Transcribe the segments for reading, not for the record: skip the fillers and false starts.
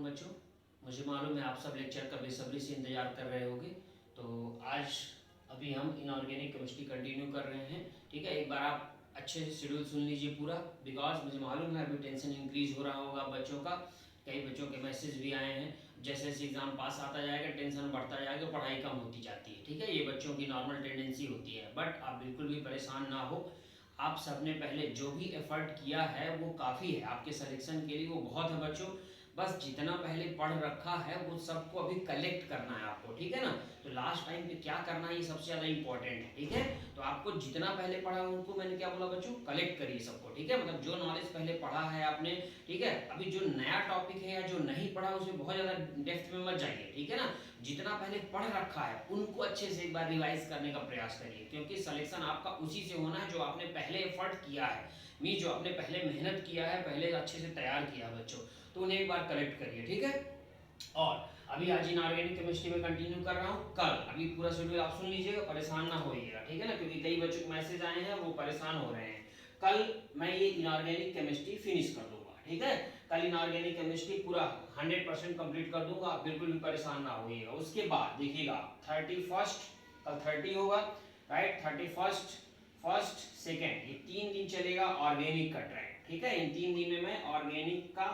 बच्चों। मुझे मालूम है आप सब लेक्चर का बेसब्री से इंतजार कर रहे होंगे। तो आज अभी हम इनऑर्गेनिक केमिस्ट्री कंटिन्यू कर रहे हैं। ठीक है, एक बार आप अच्छे से शेड्यूल सुन लीजिए पूरा, बिकॉज मुझे मालूम है अभी टेंशन इंक्रीज हो रहा होगा बच्चों का। कई बच्चों के मैसेज भी आए हैं, जैसे जैसे एग्जाम पास आता जाएगा टेंशन बढ़ता जाएगा, पढ़ाई कम होती जाती है। ठीक है, ये बच्चों की नॉर्मल टेंडेंसी होती है, बट आप बिल्कुल भी परेशान ना हो। आप सबने पहले जो भी एफर्ट किया है वो काफ़ी है आपके सिलेक्शन के लिए, वो बहुत है बच्चों। बस जितना पहले पढ़ रखा है वो सबको अभी कलेक्ट करना है आपको। ठीक है ना, तो लास्ट टाइम पे क्या करना है ये सबसे ज़्यादा इंपॉर्टेंट है। ठीक है, तो आपको जितना पहले पढ़ा उनको मैंने क्या बोला बच्चों, कलेक्ट करिए सबको। ठीक है, मतलब जो नॉलेज पहले पढ़ा है आपने, ठीक है, अभी जो नया टॉपिक है या जो नहीं पढ़ा उसमें बहुत ज़्यादा डेप्थ में मत जाइए। ठीक है ना, जितना पहले पढ़ रखा है उनको अच्छे से एक बार रिवाइज करने का प्रयास करिए, क्योंकि सिलेक्शन आपका उसी से होना है जो आपने पहले एफर्ट किया है, मीन जो आपने पहले मेहनत किया है, पहले अच्छे से तैयार किया बच्चों, तो उन्हें एक बार कलेक्ट करिए। ठीक है, और अभी आज इनऑर्गेनिक केमिस्ट्री में कंटिन्यू कर रहा हूँ। कल अभी पूरा शेड्यूल आप सुन लीजिएगा, परेशान ना होइएगा। ठीक है ना, क्योंकि कई बच्चों के मैसेज आए हैं वो परेशान हो रहे हैं। कल मैं ये इनऑर्गेनिक केमिस्ट्री फिनिश कर दूंगा। ठीक है, कल इनऑर्गेनिक केमिस्ट्री पूरा 100% कंप्लीट कर दूंगा, आप बिल्कुल भी परेशान ना होइएगा। उसके बाद देखिएगा 31st, कल 30 होगा, राइट, 31st, फर्स्ट, सेकेंड, ये 3 दिन चलेगा ऑर्गेनिक का ट्रैक। ठीक है, इन 3 दिन में मैं ऑर्गेनिक का,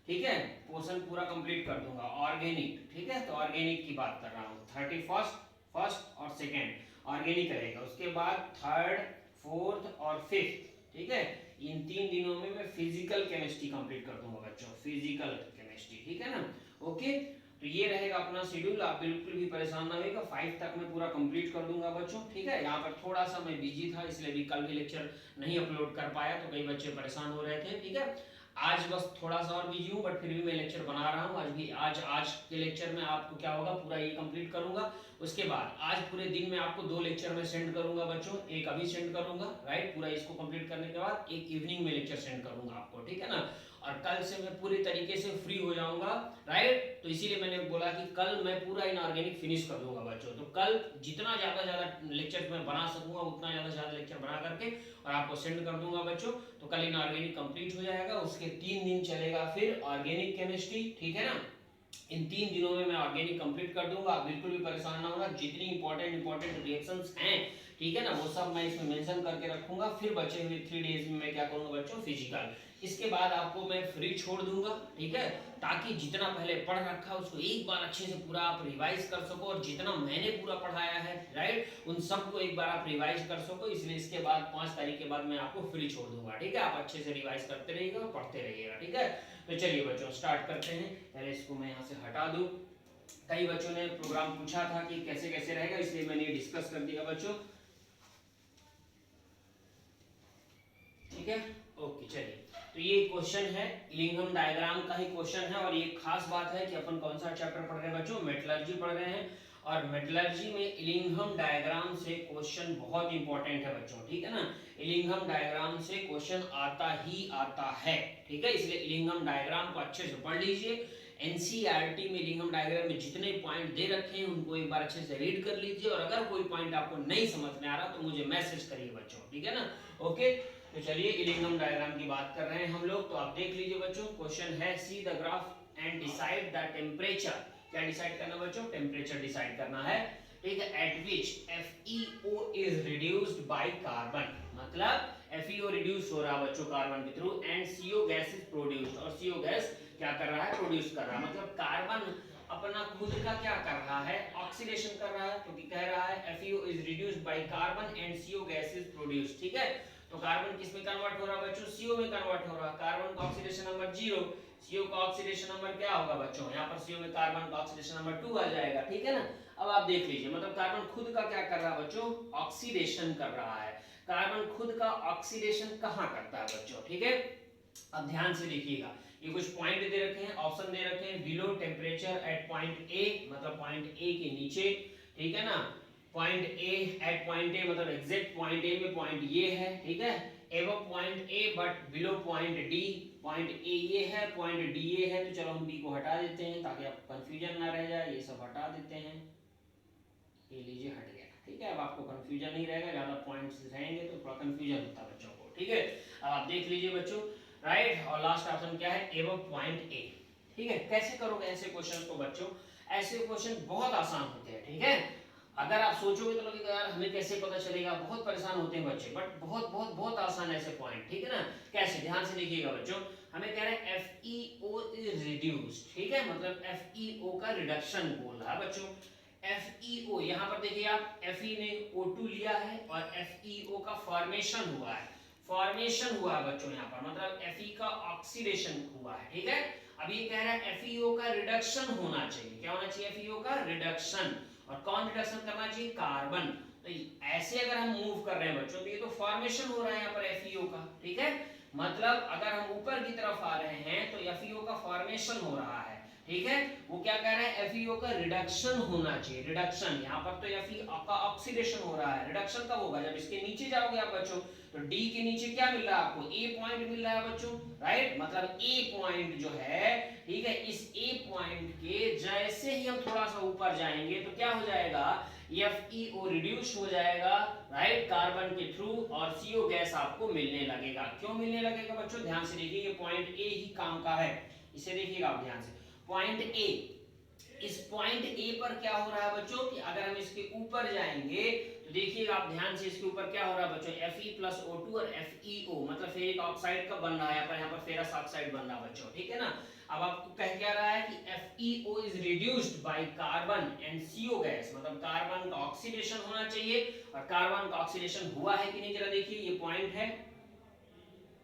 ठीक है, पोर्शन पूरा कंप्लीट कर दूंगा ऑर्गेनिक। ठीक है, तो ऑर्गेनिक की बात कर रहा हूँ। 31st, फर्स्ट और सेकेंड ऑर्गेनिक रहेगा। उसके बाद थर्ड, फोर्थ और फिफ्थ, ठीक है, इन 3 दिनों में मैं फिजिकल केमिस्ट्री कंप्लीट कर दूंगा बच्चों, फिजिकल केमिस्ट्री। ठीक है ना, ओके। तो ये रहेगा अपना शेड्यूल, आप बिल्कुल भी परेशान ना होइएगा। 5 तक मैं पूरा कंप्लीट कर दूंगा बच्चों। ठीक है, यहाँ पर थोड़ा सा मैं बिजी था, इसलिए भी कल भी लेक्चर नहीं अपलोड कर पाया, तो कई बच्चे परेशान हो रहे थे। ठीक है, आज बस थोड़ा सा और बिजी हूँ, बट फिर भी मैं लेक्चर बना रहा हूँ। आज के लेक्चर में आपको क्या होगा, पूरा ये कंप्लीट करूंगा। उसके बाद आज पूरे दिन में आपको 2 लेक्चर में सेंड करूंगा बच्चों, एक अभी सेंड करूंगा, राइट, पूरा इसको कंप्लीट करने के बाद एक इवनिंग में लेक्चर सेंड करूंगा आपको। ठीक है ना, और कल से मैं पूरी तरीके से फ्री हो जाऊंगा, राइट। तो इसीलिए मैंने बोला कि कल मैं पूरा इनऑर्गेनिक फिनिश कर दूंगा बच्चों। तो कल जितना ज्यादा लेक्चर मैं बना सकूंगा उतना ज्यादा लेक्चर बना करके और आपको सेंड कर दूंगा बच्चों। तो कल इनऑर्गेनिक कंप्लीट हो जाएगा, उसके 3 दिन चलेगा फिर ऑर्गेनिक केमिस्ट्री। ठीक है ना, इन 3 दिनों में मैं ऑर्गेनिक कंप्लीट कर दूंगा, आप बिल्कुल भी परेशान ना होना। जितनी इंपॉर्टेंट रिएक्शंस हैं, ठीक है ना, वो सब मैं इसमें मेंशन करके रखूंगा। फिर बचे हुए 3 डेज में मैं क्या करूंगा बच्चों, फिजिकल। इसके बाद आपको मैं फ्री छोड़ दूंगा। ठीक है, ताकि जितना पहले पढ़ रखा है उसको एक बार अच्छे से पूरा आप रिवाइज कर सको, और जितना मैंने पूरा पढ़ाया है, राइट, उन सबको एक बार आप रिवाइज कर सको। इसलिए इसके बाद 5 तारीख के बाद मैं आपको फ्री छोड़ दूंगा। ठीक है, आप अच्छे से रिवाइज करते रहिएगा और पढ़ते रहिएगा। ठीक है, तो चलिए बच्चों स्टार्ट करते हैं। पहले इसको मैं यहाँ से हटा दूं। कई बच्चों ने प्रोग्राम पूछा था कि कैसे कैसे रहेगा, इसलिए मैंने डिस्कस कर दिया बच्चों। ठीक है, ओके, चलिए। तो ये क्वेश्चन है, इलिंघम डायग्राम का ही क्वेश्चन है, और ये खास बात है कि अपन कौन सा चैप्टर पढ़ रहे हैं बच्चों, मेटलर्जी पढ़ रहे हैं। और मेटलर्जी में इलिंघम डायग्राम से क्वेश्चन बहुत इंपॉर्टेंट है बच्चों। ठीक है ना, इलिंघम डायग्राम से क्वेश्चन आता ही आता है। ठीक है, इसलिए इलिंघम डायग्राम को अच्छे से पढ़ लीजिए। एनसीईआरटी में इलिंघम डायग्राम में जितने पॉइंट दे रखे हैं उनको एक बार अच्छे से रीड कर लीजिए, और अगर कोई पॉइंट आपको नहीं समझ में आ रहा तो मुझे मैसेज करिए बच्चों। ठीक है ना, ओके। तो चलिए इलिंघम डायग्राम की बात कर रहे हैं हम लोग, तो आप देख लीजिए बच्चों। क्वेश्चन है, see the graph and decide the temperature. क्या डिसाइड करना बच्चों, टेम्परेचर डिसाइड करना है। ठीक है, eight which FeO is reduced by carbon, मतलब FeO रिड्यूस हो रहा है बच्चों कार्बन के through, and CO gas is produced, और CO गैस क्या कर रहा है, प्रोड्यूस कर रहा है। मतलब कार्बन अपना खुद का क्या कर रहा है, ऑक्सीडेशन कर रहा है, क्योंकि कह रहा है FeO is reduced by carbon and CO gas is produced. ठीक है, तो कार्बन किस में कन्वर्ट हो रहा है बच्चों, CO में कन्वर्ट हो रहा है। कार्बन का ऑक्सीडेशन नंबर 0, CO का ऑक्सीडेशन नंबर क्या होगा बच्चों, यहाँ पर CO में कार्बन का ऑक्सीडेशन नंबर 2 आ जाएगा। ठीक है ना, अब आप देख लीजिए, मतलब कार्बन खुद का क्या कर रहा है बच्चों, ऑक्सीडेशन कर रहा है। कार्बन खुद का ऑक्सीडेशन कहाँ करता है बच्चों, ठीक है। अब ध्यान से देखिएगा, ये कुछ पॉइंट दे रखे हैं, ऑप्शन दे रखे हैं, below temperature at point A, मतलब पॉइंट ए के नीचे। ठीक है ना, point A at point A, मतलब एग्जैक्ट पॉइंट ए में पॉइंट ये है। ठीक है, above point A but below point D. Point A ये है, पॉइंट डी ये है, तो चलो हम बी को हटा देते हैं ताकि आपको कंफ्यूजन ना रह जाए। ये सब हटा देते हैं, ये लीजिए हट गया। ठीक है, अब आपको कंफ्यूजन नहीं रहेगा, ज्यादा पॉइंट्स रहेंगे तो थोड़ा कंफ्यूजन होता है बच्चों को। ठीक है, अब आप देख लीजिए बच्चों, राइट, और लास्ट ऑप्शन क्या है, एबव पॉइंट ए। ठीक है, कैसे करोगे ऐसे क्वेश्चन को बच्चों? ऐसे क्वेश्चन बहुत आसान होते हैं, ठीक है। अगर आप सोचोगे तो लगेगा यार हमें कैसे पता चलेगा, बहुत परेशान होते हैं बच्चे, बट बहुत बहुत बहुत आसान है ऐसे पॉइंट, ठीक है ना। कैसे, ध्यान से देखिएगा बच्चों। हमें कह रहे हैं FeO इज रिड्यूस्ड, ठीक है, मतलब FeO का रिडक्शन बोल रहा है बच्चों। FeO यहाँ पर देखिए आप, Fe ने O2 लिया है और FeO का फॉर्मेशन हुआ है, फॉर्मेशन हुआ है बच्चों यहाँ पर, मतलब Fe का ऑक्सीडेशन हुआ है, ठीक है। अब ये कह रहा है FeO का रिडक्शन होना चाहिए, क्या होना चाहिए? FeO का रिडक्शन। और कौन रिडक्शन करना चाहिए? कार्बन। तो ऐसे अगर हम मूव कर रहे हैं बच्चों तो ये तो फॉर्मेशन हो रहा है यहाँ पर FeO का, ठीक है। मतलब अगर हम ऊपर की तरफ आ रहे हैं तो FeO का फॉर्मेशन हो रहा है, ठीक है। वो क्या कह रहा है? FeO का रिडक्शन होना चाहिए, रिडक्शन। यहाँ पर तो Fe का ऑक्सीडेशन हो रहा है, रिडक्शन कब होगा? जब इसके नीचे जाओगे आप बच्चों, तो D के नीचे क्या मिल रहा है आपको? A पॉइंट मिल रहा है बच्चों, राइट। मतलब A पॉइंट जो है, ठीक है, इस A पॉइंट के जैसे ही हम थोड़ा सा ऊपर जाएंगे तो क्या हो जाएगा? FeO रिड्यूस हो जाएगा, राइट, कार्बन के थ्रू, और CO गैस आपको मिलने लगेगा। क्यों मिलने लगेगा बच्चों? ध्यान से देखिए, ये पॉइंट A ही काम का है, इसे देखिएगा आप ध्यान से। पॉइंट A, इस पॉइंट A पर क्या हो रहा है बच्चों कि अगर हम इसके ऊपर जाएंगे तो देखिएगा आप ध्यान से, इसके ऊपर क्या हो रहा है बच्चों? Fe+O2 और FeO, मतलब फेरिक ऑक्साइड का बन रहा है, यहाँ पर फेरस ऑक्साइड बन रहा है बच्चों, ठीक है ना। अब आपको कह क्या रहा है कि FeO is reduced by carbon and CO gas, मतलब कार्बन का ऑक्सीडेशन होना चाहिए, और कार्बन का ऑक्सीडेशन हुआ है कि नहीं, जरा देखिए, ये पॉइंट है,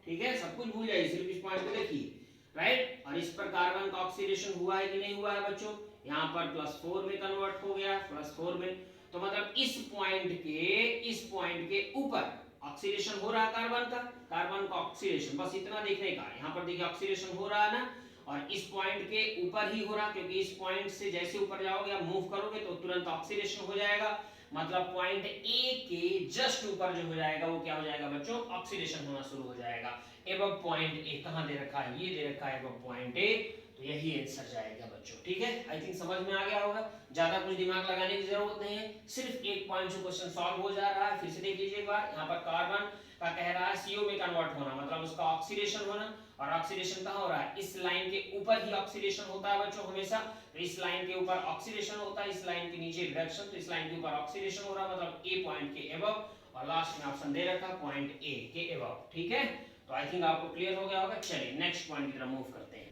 ठीक है, सब कुछ भूल जाइए, सिर्फ इस पॉइंट को देखिए, राइट। और इस पर कार्बन का ऑक्सीडेशन हुआ है कि नहीं हुआ है बच्चों? यहाँ पर +4 में कन्वर्ट हो गया, +4 में। तो मतलब इस पॉइंट के ऊपर ऑक्सीडेशन हो रहा है कार्बन का ऑक्सीडेशन, बस इतना देखने का। यहाँ पर देखिए ऑक्सीडेशन हो रहा है ना, और इस पॉइंट के ऊपर ही हो रहा, क्योंकि इस पॉइंट से जैसे ऊपर जाओगे आप, मूव करोगे तो तुरंत ऑक्सीडेशन हो जाएगा। मतलब पॉइंट ए के जस्ट ऊपर जो हो जाएगा वो क्या हो जाएगा बच्चों? ऑक्सीडेशन होना शुरू हो जाएगा। एबव पॉइंट ए कहां दे रखा है? ये दे रखा है एबव पॉइंट ए, तो यही आंसर जाएगा बच्चों, ठीक है। आई थिंक समझ में आ गया होगा, ज्यादा कुछ दिमाग लगाने की जरूरत नहीं है, सिर्फ एक पॉइंट से क्वेश्चन सॉल्व हो जा रहा है। फिर से देख लीजिए एक बार, यहाँ पर कार्बन का कह रहा है CO में कन्वर्ट होना, मतलब उसका ऑक्सीडेशन होना, और ऑक्सीडेशन कहां हो रहा है? इस लाइन के ऊपर ही ऑक्सीडेशन होता है बच्चों हमेशा, तो इस लाइन के ऊपर ऑक्सीडेशन होता है, इस लाइन के नीचे रिडक्शन, तो इस लाइन के ऊपर ऑक्सीडेशन हो रहा है, मतलब A पॉइंट के एबव, और लास्ट में ऑप्शन दे रखा पॉइंट A के एबव, ठीक है। तो आई थिंक आपको क्लियर हो गया होगा। चलिए नेक्स्ट पॉइंट की तरफ मूव करते हैं।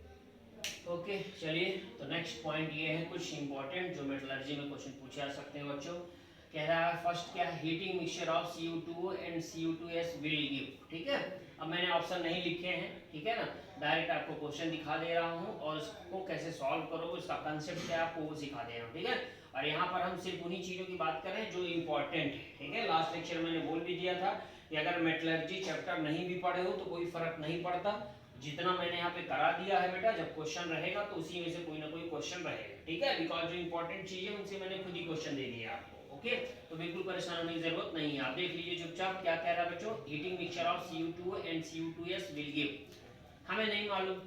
ओके चलिए, तो नेक्स्ट पॉइंट ये है कुछ इंपॉर्टेंट जो मेटलर्जी में क्वेश्चन पूछे जा सकते हैं बच्चों। कह रहा है फर्स्ट क्या? Heating mixture of Cu2 and Cu2s will give, ठीक है। अब मैंने ऑप्शन नहीं लिखे हैं, ठीक है ना, डायरेक्ट आपको क्वेश्चन दिखा दे रहा हूँ, और उसको कैसे सॉल्व करोगे, उसका कंसेप्ट क्या है आपको वो सिखा दे रहा हूँ, ठीक है। और यहाँ पर हम सिर्फ उन्हीं चीज़ों की बात कर रहे हैं जो इंपॉर्टेंट है, ठीक है। लास्ट लेक्चर मैंने बोल भी दिया था कि अगर मेटलर्जी चैप्टर नहीं भी पढ़े हो तो कोई फर्क नहीं पड़ता, जितना मैंने यहाँ पे करा दिया है बेटा, जब क्वेश्चन रहेगा तो उसी में से कोई ना कोई क्वेश्चन रहेगा, ठीक है। बिकॉज जो इंपॉर्टेंट चीज है उनसे मैंने खुद ही क्वेश्चन दे दिया आपको, ओके। तो बिल्कुल परेशान होने की जरूरत नहीं है, आप देख लीजिए चुपचाप क्या कह रहा है बच्चों। Heating mixture of Cu2 and Cu2s will give, हमें नहीं मालूम,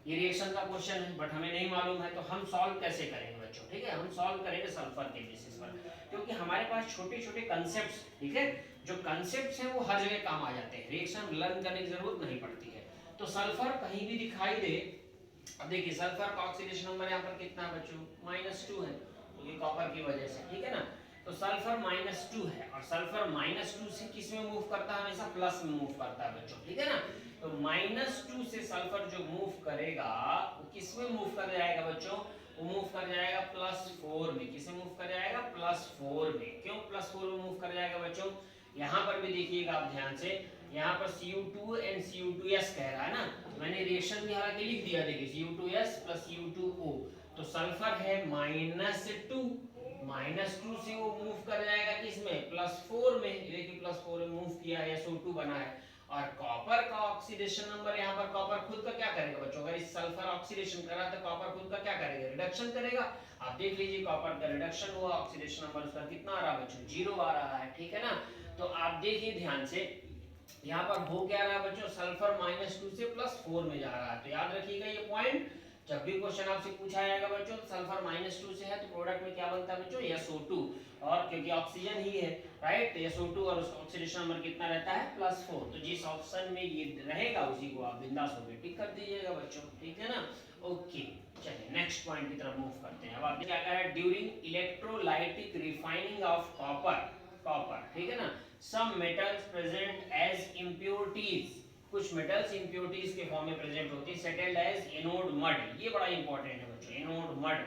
ये रिएक्शन का क्वेश्चन है, बट हमें नहीं मालूम है, तो हम सॉल्व कैसे करेंगे बच्चों, ठीक है। हम सॉल्व करेंगे सल्फर के बेसिस पर, क्योंकि हमारे पास छोटे छोटे कंसेप्ट, ठीक है, जो कंसेप्ट हैं वो हर जगह काम आ जाते हैं, रिएक्शन लर्न करने की जरूरत नहीं पड़ती है। तो सल्फर कहीं भी दिखाई दे, अब देखिए सल्फर का ऑक्सीडेशन नंबर यहाँ पर कितना है बच्चों? -2 है, तो ये कॉपर की वजह से, ठीक है ना। तो सल्फर -2 है, और सल्फर -2 से किस में मूव करता है? हमेशा प्लस में मूव करता है बच्चों, ठीक है ना। तो -2 से सल्फर जो मूव करेगा वो किस में मूव कर जाएगा बच्चों? वो मूव कर जाएगा +4 में। किस में मूव कर जाएगा? +4 में। क्यों +4 में मूव कर जाएगा बच्चों? यहाँ पर भी देखिएगा आप ध्यान से, यहाँ पर Cu2 एंड Cu2s कह रहा है ना, तो मैंने रिएक्शन भी हालांकि लिख दिया, देखिए Cu2s + Cu2o, तो सल्फर है -2, -2 से वो मूव कर जाएगा किसमें? +4 में, देखिए +4 में मूव किया है, SO2 बना है। और कॉपर का ऑक्सीडेशन नंबर, यहाँ पर कॉपर खुद का क्या करेगा बच्चों? अगर इस सल्फर ऑक्सीडेशन करा तो कॉपर खुद का क्या करेगा? रिडक्शन करेगा। आप देख लीजिए कॉपर का रिडक्शन हुआ, ऑक्सीडेशन नंबर उसका कितना आ रहा है बच्चों? 0 आ रहा है, ठीक है ना। तो आप देखिए ध्यान से, यहाँ पर हो क्या रहा है बच्चों? सल्फर -2 से +4 में जा रहा है। तो याद रखिएगा ये पॉइंट, जब भी क्वेश्चन आपसे पूछा जाएगा बच्चों, सल्फर -2 से है तो प्रोडक्ट में क्या बनता है बच्चों? SO2, और क्योंकि ऑक्सीजन ही है, राइट, तो SO2 और उसका ऑक्सीडेशन नंबर कितना रहता है? +4। तो जिस ऑप्शन में ये रहेगा उसी को आप बिंदास होकर टिक कर दीजिएगा बच्चों, ठीक है ना। ओके नेक्स्ट पॉइंट की तरफ मूव करते हैं। अब आपने क्या कहा है, during electrolytic refining of copper, copper ठीक है ना, some metals present as impurities, कुछ मेटल्स इम्प्योरिटीज के फॉर्म में प्रेजेंट होती है, सेटल्ड एज एनोड मड। ये बड़ा इंपॉर्टेंट है बच्चों, एनोड मड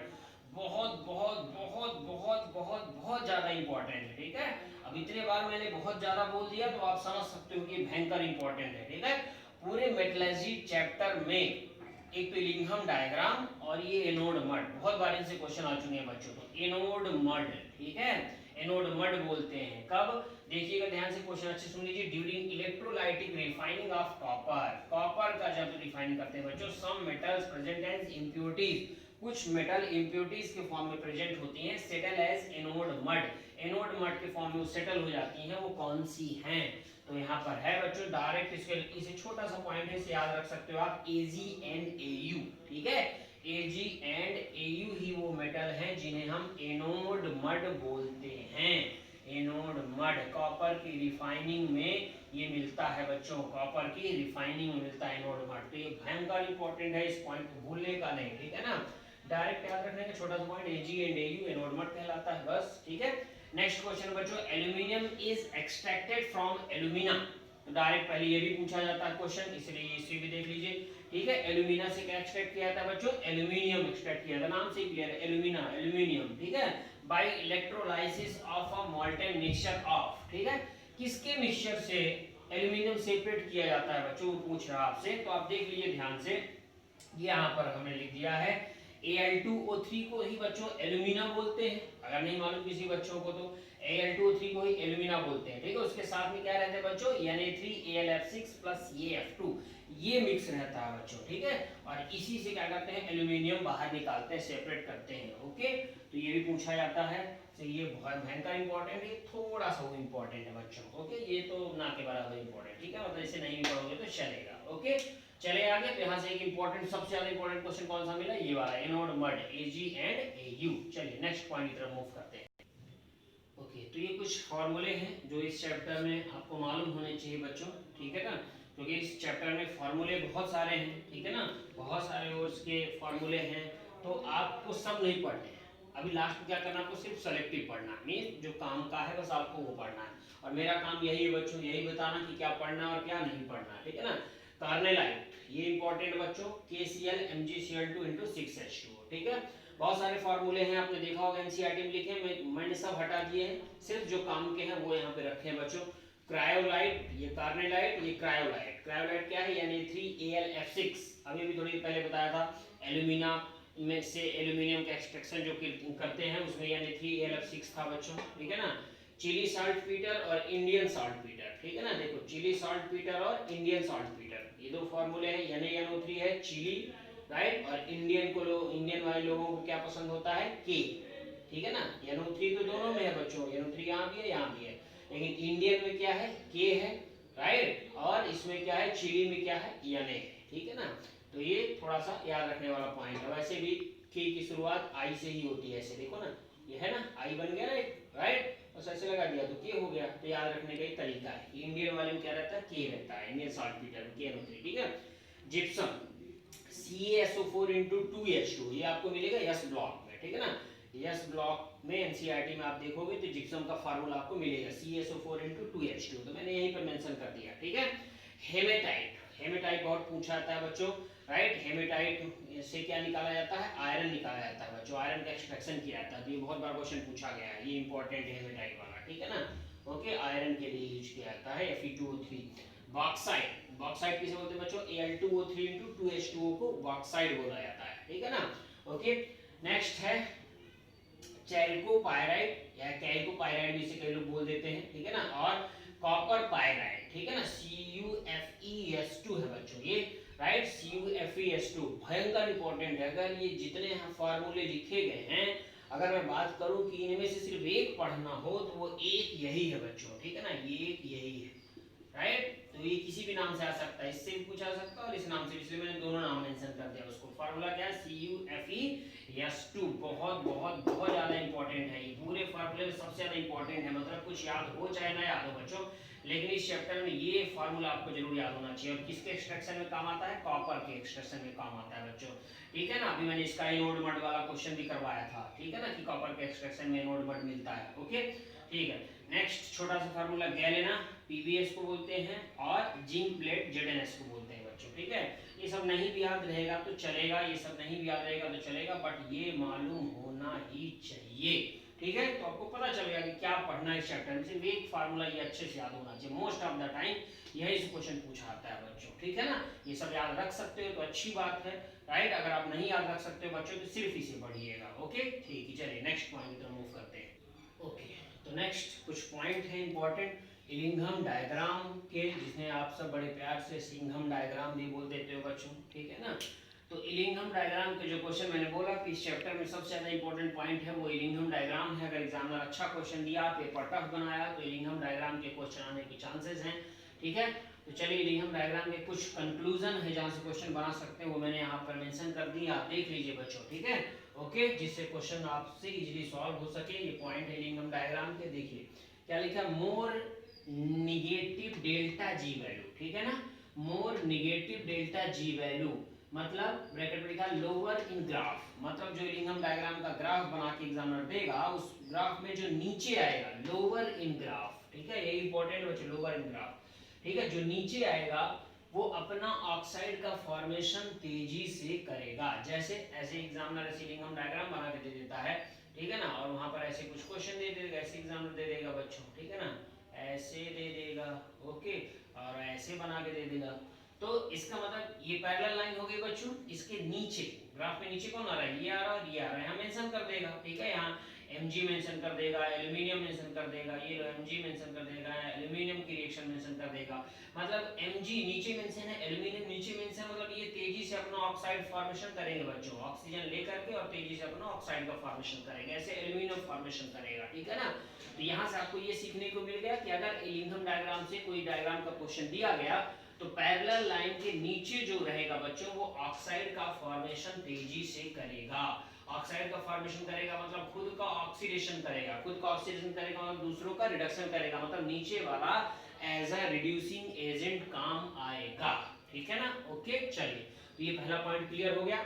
बहुत बहुत बहुत बहुत बहुत बहुत ज्यादा इंपॉर्टेंट है, ठीक है। अब इतने बार मैंने बहुत ज्यादा बोल दिया तो आप समझ सकते हो कि भयंकर इंपॉर्टेंट है, ठीक है। पूरे मेटलर्जी चैप्टर में एक तो लिंघम डायग्राम और ये एनोड मड, बहुत बार इनसे क्वेश्चन आ चुके हैं बच्चों। तो एनोड मड, ठीक है, एनोड मड बोलते हैं कब, देखिएगा ध्यान से, क्वेश्चन अच्छे सुन लीजिए। During electrolytic refining of copper, copper का जब रिफाइनिंग करते हैं बच्चों, some metals present as impurities, कुछ मेटल इम्प्योरिटीज के फॉर्म में प्रेजेंट होती हैं, settle as anode mud, anode mud के फॉर्म में वो सेटल हो जाती हैं, वो कौन सी हैं, तो यहाँ पर है बच्चों डायरेक्ट, इसके इसे छोटा सा पॉइंट है, इसे याद रख सकते हो आप, Ag एंड Au, ठीक है। Ag एंड Au ही वो मेटल हैं जिन्हें हम एनोड मड बोलते हैं, एनोड मड। कॉपर की रिफाइनिंग में ये मिलता है बच्चों, कॉपर की रिफाइनिंग में मिलता है एनोड मड। तो ये भयंकर इंपॉर्टेंट है, इस पॉइंट को भूलने का नहीं, ठीक है ना, डायरेक्ट याद रखने का छोटा सा point, Ag and Au anode mud कहलाता है, बस ठीक है। नेक्स्ट क्वेश्चन बच्चों, aluminium is extracted from alumina, तो डायरेक्ट पहले ये भी पूछा जाता है क्वेश्चन, इसलिए इसे भी देख लीजिए, ठीक है। एल्यूमिना से क्या एक्सट्रैक्ट किया जाता है बच्चों, एल्यूमिनियम एक्सट्रैक्ट किया जाता है, नाम से ही क्लियर है, एल्यूमिना, एल्यूमिनियम, ठीक है, by electrolysis of a molten mixture of, ठीक है, किसके मिक्सचर से एल्यूमिनियम सेपरेट किया जाता है बच्चों, पूछ रहा है आपसे। तो आप देख लीजिए ध्यान से, यहाँ पर हमने लिख दिया है Al2O3 को ही बच्चों एल्यूमिना बोलते हैं, अगर नहीं मालूम किसी बच्चों को तो Al2O3 को ही एल्यूमिना बोलते हैं, ठीक है। उसके साथ में क्या रहता है बच्चों, Na3AlF6 प्लस AF2, ये मिक्स रहता है बच्चों, ठीक है। और इसी से क्या करते हैं, एल्यूमिनियम बाहर निकालते हैं, सेपरेट करते हैं, ओके। तो ये भी पूछा जाता है, तो ये बहुत भयंकर इंपॉर्टेंट है, थोड़ा सा वो इंपॉर्टेंट है बच्चों, ओके, ये तो ना के बराबर इंपॉर्टेंट, ठीक है, मतलब इसे नहीं पढ़ोगे तो चलेगा, ओके। चले आगे, तो यहाँ से एक इंपॉर्टेंट, सबसे ज्यादा इंपॉर्टेंट क्वेश्चन कौन सा मिला, ये वाला, anode mud, Ag and Au। चलिए नेक्स्ट पॉइंट की तरफ मूव करते हैं। ओके, तो ये कुछ फॉर्मूले हैं जो इस चैप्टर में आपको मालूम होने चाहिए बच्चों, ठीक है ना, क्योंकि इस चैप्टर में फॉर्मूले बहुत सारे हैं, ठीक है ना, बहुत सारे उसके फॉर्मूले हैं, तो आपको सब नहीं पढ़ने हैं। अभी लास्ट में क्या करना है, आपको सिर्फ सेलेक्टिव पढ़ना है, मीन जो काम का है बस आपको वो पढ़ना है, और मेरा काम यही है बच्चों, यही बताना कि क्या पढ़ना है और क्या नहीं पढ़ना है, ठीक है ना। कार्नेलाइट, ये इंपॉर्टेंट बच्चों, KCl MgCl2 × 6H2O, ठीक है। बहुत सारे फॉर्मूले हैं, आपने देखा होगा एनसीईआरटी में लिखे, मैंने सब हटा दिए हैं, सिर्फ जो काम के हैं वो यहाँ पे रखे हैं बच्चों। क्रायोलाइट, ये कार्नेलाइट, ये क्रायोलाइट, क्रायोलाइट क्या है, Na3AlF6, अभी भी थोड़ी पहले बताया था, एल्यूमिना में से एल्यूमिनियम का एक्सट्रैक्शन जो करते हैं उसमें Na3AlF6 था बच्चों, ठीक है ना। चिली साल्ट पीटर और इंडियन साल्ट पीटर, ठीक है ना, देखो चिली साल्ट पीटर और इंडियन साल्ट पीटर, ये दो फॉर्मूले हैं, NaNO3 है चिली, राइट, और इंडियन को इंडियन वाले लोगों को क्या पसंद होता है, के, ठीक है ना। NO3 तो दोनों में है बच्चों, NO3 यहाँ भी है यहाँ भी है, लेकिन इंडियन में क्या है, के है, राइट, और इसमें क्या है, चिली में क्या है, Na है, ठीक है ना। तो ये थोड़ा सा याद रखने वाला पॉइंट है, वैसे भी के की शुरुआत आई से ही होती है, ऐसे देखो ना, ये है ना, आई बन गया ना एक, राइट, बस ऐसे लगा दिया तो के हो गया, तो याद रखने का एक तरीका है। इंडियन वाले में क्या रहता है, के रहता है, इंडियन साल्ट पीटर में KNO3, ठीक है। जिप्सम, CaSO4 × 2H2, ये आपको मिलेगा यस ब्लॉक में, ठीक है ना, यस ब्लॉक में एनसीईआरटी में आप देखोगे तो जिप्सम का फार्मूला आपको मिलेगा CaSO4 × 2H2, तो मैंने यहीं पर मेंशन कर दिया, ठीक है। हेमेटाइट, हेमेटाइट बहुत पूछा जाता है बच्चों, राइट, हेमेटाइट से क्या निकाला जाता है, आयरन निकाला जाता है बच्चों, आयरन का एक्सट्रैक्शन किया जाता है, तो ये बहुत बार क्वेश्चन पूछा गया है, ये इंपॉर्टेंट है हेमेटाइट वाला, ठीक है ना, ओके, आयरन के लिए यूज किया जाता है, Fe2O3। बॉक्साइट, बॉक्साइट किसे बोलते हैं बच्चों, Al2O3 × 2H2O को बॉक्साइट बोला जाता है, ठीक है ना, ओके। नेक्स्ट है चैल्कोपायराइट या कैल्कोपायराइट भी इसे कई लोग बोल देते हैं, ठीक है ना, और कॉपर पायराइट, ठीक है ना, CuFeS2 है बच्चों ये, राइट, CuFeS2 भयंकर इंपॉर्टेंट है। अगर ये जितने फार्मूले लिखे गए हैं, अगर मैं बात करूं कि इनमें से सिर्फ एक पढ़ना हो तो वो एक यही है बच्चों, ठीक है ना, ये एक यही है, राइट। तो ये किसी भी नाम से आ सकता है, इससे भी पूछा सकता है और इस नाम से, इसलिए मैंने दोनों नाम मेंशन कर दिया उसको। फार्मूला क्या है, CuFeS2, S2 बहुत बहुत बहुत ज़्यादा इंपॉर्टेंट है, ये पूरे फार्मूले में सबसे ज़्यादा इंपॉर्टेंट है, मतलब कुछ याद हो चाहे ना याद हो बच्चों, लेकिन इस चैप्टर में ये फार्मूला आपको जरूर याद होना चाहिए। और किसके एक्सट्रैक्शन में काम आता है? कॉपर के एक्सट्रैक्शन में काम आता है बच्चों, ठीक है ना। अभी मैंने इसका एनोड मड वाला क्वेश्चन भी करवाया था, ठीक है ना, कि कॉपर के एक्सट्रैक्शन में एनोड मड मिलता है। ओके ठीक है। नेक्स्ट छोटा सा फार्मूला गैलेना पीबीएस को बोलते हैं और जिंक प्लेट जेडएनएस को बोलते हैं बच्चों, ठीक है। ये सब नहीं भी याद रहेगा तो चलेगा, ये सब नहीं भी याद रहेगा तो चलेगा, बट ये मालूम होना ही चाहिए, ठीक है। तो आपको पता चलेगा कि क्या पढ़ना है इस चैप्टर में, सिर्फ एक फार्मूला ये अच्छे से याद होना चाहिए। मोस्ट ऑफ द टाइम यही से क्वेश्चन पूछा आता है बच्चों, ठीक है ना। ये सब याद रख सकते हो तो अच्छी बात है, राइट। अगर आप नहीं याद रख सकते हो बच्चों तो सिर्फ इसे पढ़िएगा। ओके ठीक है, चलिए नेक्स्ट पॉइंट की तरफ मूव करते हैं। ओके तो नेक्स्ट कुछ पॉइंट है इंपॉर्टेंट इलिंघम डायग्राम के, जिसने आप सब बड़े प्यार से सिंघम डायग्राम भी बोल देते हो बच्चों, ठीक है ना। तो इलिंघम डायग्राम के जो क्वेश्चन मैंने बोला कि इस चैप्टर में सबसे ज्यादा इंपॉर्टेंट पॉइंट है वो इलिंघम डायग्राम है। अगर एग्जामिनर अच्छा क्वेश्चन दिया, पेपर टफ बनाया तो इलिंघम डायग्राम के क्वेश्चन आने के चांसेस हैं, ठीक है। तो चलिए इलिंघम डायग्राम के कुछ कंक्लूजन है जहाँ से क्वेश्चन बना सकते हैं वो मैंने यहाँ पर मेंशन कर दी, आप देख लीजिए बच्चों, ठीक है। ओके जिससे क्वेश्चन आपसे इजीली सॉल्व हो सके। ये पॉइंट है इलिंघम डायग्राम के, देखिए क्या लिखा, मोर निगेटिव डेल्टा जी वैल्यू, ठीक है ना। मोर निगेटिव डेल्टा जी वैल्यू मतलब ब्रैकेट में लिखा लोअर इन ग्राफ, मतलब जो इलिंघम डायग्राम का ग्राफ बना के एग्जामिनर देगा उस ग्राफ में जो नीचे आएगा लोअर इन ग्राफ, ठीक है, ये इंपॉर्टेंट बच्चों, लोअर इन ग्राफ, ठीक है। जो नीचे आएगा वो अपना ऑक्साइड का फॉर्मेशन तेजी से करेगा, जैसे ऐसे एग्जामिनर ऐसे इलिंघम डायग्राम बना के दे देता है, ठीक है ना, और वहां पर ऐसे कुछ क्वेश्चन दे देगा, ऐसे एग्जामिनर दे देगा बच्चों, ठीक है ना, ऐसे दे देगा, ओके, और ऐसे बना के दे देगा। तो इसका मतलब ये पैरेलल लाइन हो गई बच्चों, इसके नीचे ग्राफ में नीचे कौन आ रहा है, ये आ रहा है, ये आ रहा है, यहाँ मेंशन कर देगा, ठीक है, यहाँ Mg मेंशन कर देगा, एल्युमिनियम मेंशन कर देगा, ये लो Mg मेंशन कर देगा, एल्युमिनियम की रिएक्शन मेंशन कर देगा, मतलब Mg नीचे मेंशन है, एल्युमिनियम नीचे मेंशन, मतलब ये तेजी से अपना ऑक्साइड फॉर्मेशन करेंगे बच्चों, ऑक्सीजन लेकर के और तेजी से अपना ऑक्साइड का फॉर्मेशन करेंगे, ऐसे एल्युमिनियम फॉर्मेशन करेगा, ठीक है ना। तो यहाँ से आपको ये सीखने को मिल गया कि अगर इलिंघम डायग्राम से कोई डायग्राम का क्वेश्चन दिया गया तो पैरेलल लाइन के नीचे जो रहेगा बच्चों वो ऑक्साइड का फॉर्मेशन तेजी से करेगा। ऑक्साइड का फॉर्मेशन करेगा मतलब खुद का ऑक्सीडेशन करेगा, खुद का ऑक्सीडेशन करेगा मतलब दूसरों का रिडक्शन करेगा, मतलब नीचे वाला एज अ रिड्यूसिंग एजेंट काम आएगा, ठीक है ना। ओके चलिए, तो ये पहला पॉइंट क्लियर हो गया,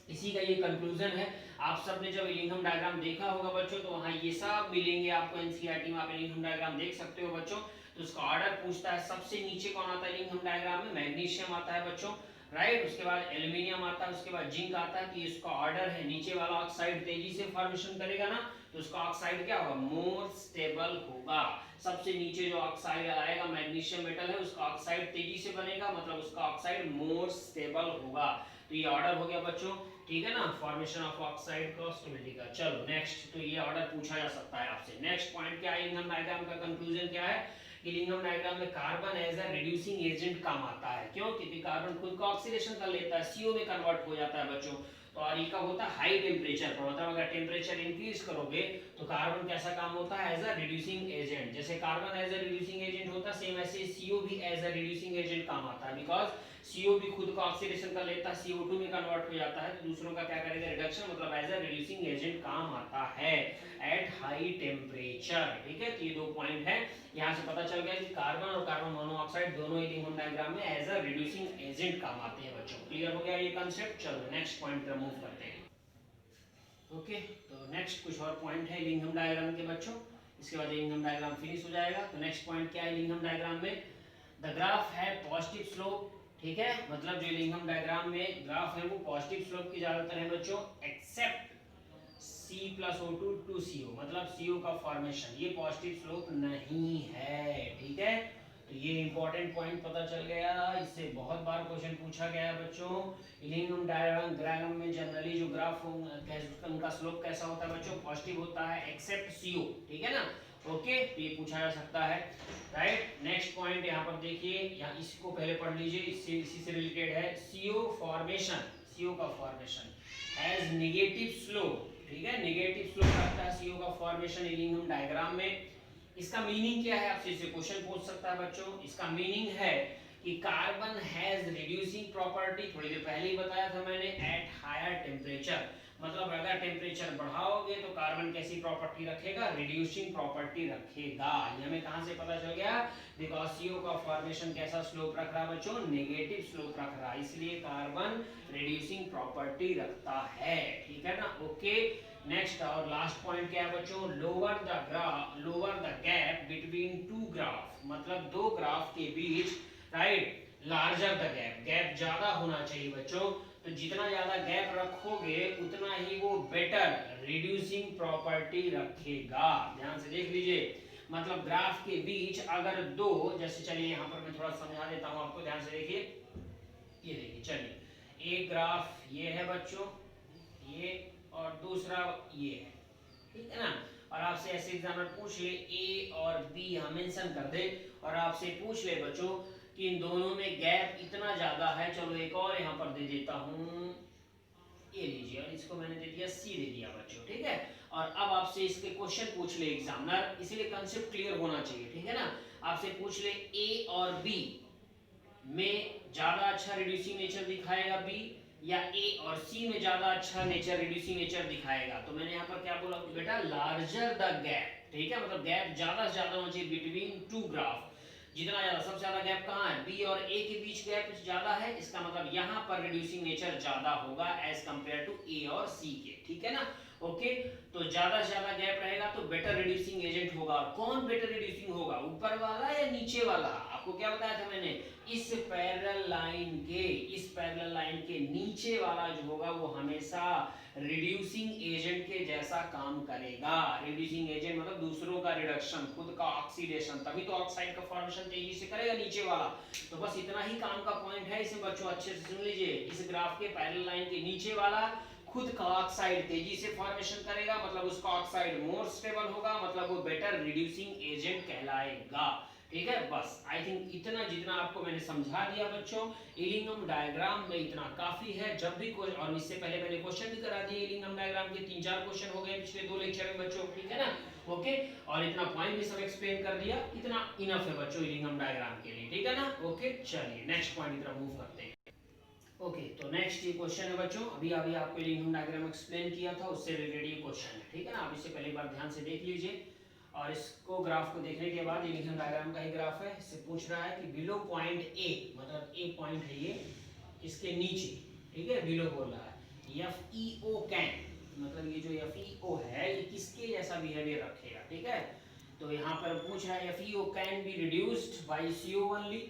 इसी का ये कंक्लूजन है। आप सबने जब इलिंघम डायग्राम देखा होगा बच्चों तो वहां ये सब मिलेंगे आपको एनसीईआरटी में, आप इलिंघम डायग्राम देख सकते हो बच्चों। तो उसका ऑर्डर पूछता है, सबसे नीचे कौन आता है इलिंघम डायग्राम में, मैग्नीशियम आता है बच्चों, राइट, उसके बाद एल्युमिनियम आता है, उसके बाद जिंक आता है। तो इसका ऑर्डर है, नीचे वाला ऑक्साइड तेजी से फॉर्मेशन करेगा ना तो उसका ऑक्साइड क्या होगा, मोर स्टेबल होगा। सबसे नीचे जो ऑक्साइड आएगा मैग्नीशियम मेटल है उसका ऑक्साइड तेजी से बनेगा, मतलब उसका ऑक्साइड मोर स्टेबल होगा। तो ये ऑर्डर हो गया बच्चों, ठीक है ना, फॉर्मेशन ऑफ ऑक्साइड का स्टेबिलिटी का। चलो नेक्स्ट, तो ये ऑर्डर पूछा जा सकता है आपसे। नेक्स्ट पॉइंट क्या है, इलिंघम डायग्राम का कंक्लूजन क्या है, इलिंघम डायग्राम में carbon as a reducing agent काम आता है, क्यों, क्योंकि कार्बन खुद का ऑक्सीडेशन कर लेता है, CO में कन्वर्ट हो जाता है बच्चों। तो और ये कब होता है, हाई टेम्परेचर पर, मतलब अगर टेम्परेचर इंक्रीज करोगे तो कार्बन कैसा काम होता है, एज अ रिड्यूसिंग एजेंट। जैसे carbon as a reducing agent होता है, सेम ऐसे CO भी एज अ रिड्यूसिंग एजेंट काम आता है, बिकॉज CO भी खुद का ऑक्सीडेशन कर लेता है, CO2 में कन्वर्ट हो जाता है, तो दूसरों का क्या करेगा, रिडक्शन, मतलब एज अ रिड्यूसिंग एजेंट काम आता है एट हाई टेम्परेचर, ठीक है। तो ये दो पॉइंट है, यहाँ से पता चल गया कि कार्बन और कार्बन मोनोऑक्साइड दोनों इलिंघम डायग्राम में एज अ रिड्यूसिंग एजेंट काम आते हैं बच्चों। क्लियर हो गया ये कांसेप्ट। चलो नेक्स्ट पॉइंट पर मूव करते हैं। ओके तो नेक्स्ट कुछ और पॉइंट है इलिंघम डायग्राम के बच्चों, इसके बाद इलिंघम डायग्राम फिनिश हो जाएगा। तो नेक्स्ट पॉइंट क्या है इलिंघम डायग्राम में, द ग्राफ है पॉजिटिव स्लोप, ठीक है, मतलब जो इलिंघम डायग्राम में ग्राफ है वो पॉजिटिव स्लोप की ज्यादातर है बच्चों, एक्सेप्ट C+O2 to CO, मतलब CO का फॉर्मेशन ये पॉजिटिव स्लोप नहीं है, ठीक है। तो ये इंपॉर्टेंट पॉइंट पता चल गया, इससे बहुत बार क्वेश्चन पूछा गया है बच्चों। इलिंघम डायग्राम में जनरली जो ग्राफ उनका स्लोप कैसा होता है बच्चों, पॉजिटिव होता है एक्सेप्ट CO, ठीक है ना। ओके तो ये पूछा जा सकता है, राइट। नेक्स्ट पॉइंट यहाँ पर देखिए, यहाँ इसको पहले पढ़ लीजिए, इससे इसी से रिलेटेड है, CO फॉर्मेशन, CO का फॉर्मेशन एज नेगेटिव स्लोप, ठीक है, नेगेटिव स्लोप रखता है CO का फॉर्मेशन इलिंघम डायग्राम में। इसका मीनिंग क्या है, आपसे इसे क्वेश्चन पूछ सकता है बच्चों। इसका मीनिंग है कि कार्बन हैज रिड्यूसिंग प्रॉपर्टी, थोड़ी देर पहले ही बताया था मैंने, एट हायर टेम्परेचर, मतलब अगर टेम्परेचर बढ़ाओगे तो कार्बन कैसी प्रॉपर्टी रखेगा, रिड्यूसिंग प्रॉपर्टी रखेगा। ये हमें कहां से पता चल गया, बिकॉज CO का फॉर्मेशन कैसा स्लोप रख रहा है बच्चों, नेगेटिव स्लोप रख रहा है, इसलिए कार्बन रिड्यूसिंग प्रॉपर्टी रखता है, ठीक है ना। ओके, नेक्स्ट और लास्ट पॉइंट क्या है बच्चों, lower the gap between two graph, मतलब दो ग्राफ के बीच, right, larger the gap, gap ज्यादा होना चाहिए बच्चों, तो जितना ज्यादा गैप रखोगे उतना ही वो बेटर रिड्यूसिंग प्रॉपर्टी रखेगा। ध्यान से देख लीजिए, मतलब ग्राफ के बीच अगर दो, जैसे चलिए यहाँ पर मैं थोड़ा समझा देता हूँ आपको, ध्यान से देखिए, ये देखिए, चलिए एक ग्राफ ये है बच्चों, ये, और दूसरा ये है, ठीक है ना, और आपसे ऐसे एग्जाम्पल पूछ ले A और B हम मेंशन कर दे, और आपसे पूछ ले बच्चों कि इन दोनों में गैप इतना ज्यादा है, चलो एक और यहाँ पर दे देता हूँ, ये लीजिए, और इसको मैंने दे दिया C दे दिया बच्चों, ठीक है। और अब आपसे इसके क्वेश्चन पूछ ले एग्जामिनर, इसलिए कंसेप्ट क्लियर होना चाहिए, ठीक है ना। आपसे पूछ ले A और B में ज्यादा अच्छा रिड्यूसिंग नेचर दिखाएगा B, या A और C में ज्यादा अच्छा नेचर रिड्यूसिंग नेचर दिखाएगा, तो मैंने यहाँ पर क्या बोला बेटा, लार्जर द गैप, ठीक है, मतलब गैप ज्यादा से ज्यादा होना चाहिए बिटवीन टू ग्राफ, जितना ज्यादा, सबसे ज्यादा गैप कहाँ है, B और A के बीच गैप ज्यादा है, इसका मतलब यहाँ पर रिड्यूसिंग नेचर ज्यादा होगा एज कंपेयर टू A और C के, ठीक है ना। ओके, तो ज्यादा से ज्यादा गैप रहेगा तो बेटर रिड्यूसिंग एजेंट होगा। कौन बेटर रिड्यूसिंग होगा, ऊपर वाला या नीचे वाला, आपको क्या बताया था मैंने, इस पैरेलल लाइन के नीचे वाला जो होगा वो हमेशा रिड्यूसिंग एजेंट के जैसा काम करेगा। रिड्यूसिंग एजेंट मतलब दूसरों का रिडक्शन, खुद का ऑक्सीडेशन, तभी तो ऑक्साइड का फॉर्मेशन तेजी से करेगा नीचे वाला। तो बस इतना ही काम का पॉइंट है, इसे बच्चों अच्छे से सुन लीजिए, इस ग्राफ के पैरेलल लाइन के नीचे वाला खुद का ऑक्साइड तेजी से फॉर्मेशन करेगा, मतलब उसका ऑक्साइड मोर स्टेबल होगा, मतलब वो बेटर रिड्यूसिंग एजेंट कहलाएगा, ठीक है। बस आई थिंक इतना जितना आपको मैंने समझा दिया बच्चों, इलिंगम डायग्राम में इतना काफी है। जब भी कोई, और इससे पहले मैंने क्वेश्चन भी करा दिए इलिंगम डायग्राम के, 3-4 क्वेश्चन हो गए पिछले 2 लेक्चर में बच्चों, ठीक है ना। ओके, और इतना पॉइंट भी सब एक्सप्लेन कर दिया, इतना इनफ है बच्चों इलिंगम डायग्राम के लिए, ठीक है ना। ओके, चलिए नेक्स्ट पॉइंट की तरफ मूव करते हैं। ओके, तो नेक्स्ट ये क्वेश्चन है बच्चों, अभी आपको इलिंगम डायग्राम एक्सप्लेन किया था, उससे रिलेटेड ये क्वेश्चन है, ठीक है ना। आप इससे पहले एक बार ध्यान से देख लीजिए, और इसको ग्राफ को देखने के बाद, इलिंगम डायग्राम का ही ग्राफ है, इससे पूछ रहा है कि बिलो पॉइंट A, मतलब A पॉइंट है ये, इसके नीचे, ठीक है, बिलो बोल रहा है, FeO कैन, मतलब ये जो FeO है ये किसके जैसा बिहेवियर रखेगा, ठीक है। तो यहाँ पर पूछ रहा है FeO can be reduced by CO only,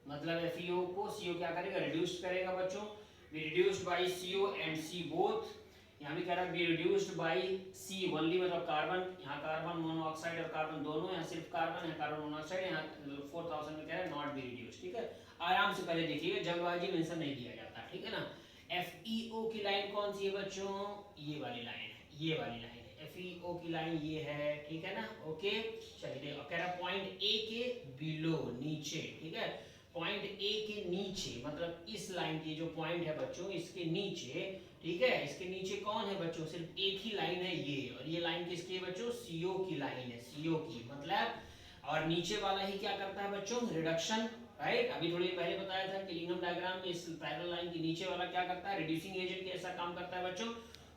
मतलब FeO को CO क्या करेगा, रिड्यूस करेगा बच्चों, be reduced by CO and C both. यहाँ भी कह रहा है be reduced by C only, मतलब कार्बन, यहाँ कार्बन मोनोऑक्साइड और कार्बन दोनों, यहाँ सिर्फ कार्बन है, कार्बन मोनोऑक्साइड, यहाँ 4000 में कह रहा है नॉट बी रिड्यूस्ड, ठीक है। आराम से पहले देखिएगा, जल्दबाजी मेंशन नहीं किया जाता, ठीक है ना। FeO की लाइन कौन सी है बच्चों, ये वाली लाइन है, ये वाली लाइन है, FeO की लाइन ये है, ठीक है ना। ओके, चलिए देखो, कह रहा पॉइंट A के बिलो, नीचे, ठीक है, पॉइंट A के नीचे, मतलब इस लाइन की जो पॉइंट है बच्चों, इसके नीचे, ठीक है, इसके नीचे कौन है बच्चों, सिर्फ एक ही लाइन है ये, और ये लाइन किसकी है बच्चों, CO की लाइन है, CO की, मतलब, और नीचे वाला ही क्या करता है बच्चों, रिडक्शन, राइट। अभी थोड़ी पहले बताया था कि इलिंगम डायग्राम में इस पैरेलल लाइन के नीचे वाला क्या करता है, रिड्यूसिंग एजेंट के ऐसा काम करता है बच्चों।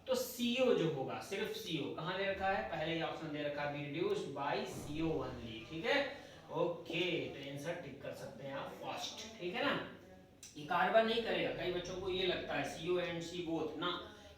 तो CO जो होगा, सिर्फ CO कहाँ दे रखा है, पहले ही ऑप्शन दे रखा है, be reduced by CO only, ठीक है। ओके, तो आंसर टिक कर सकते हैं आप फर्स्ट, ठीक है ना। ये कार्बन नहीं करेगा, कई बच्चों को ये लगता है CO एंड C बोथ, ना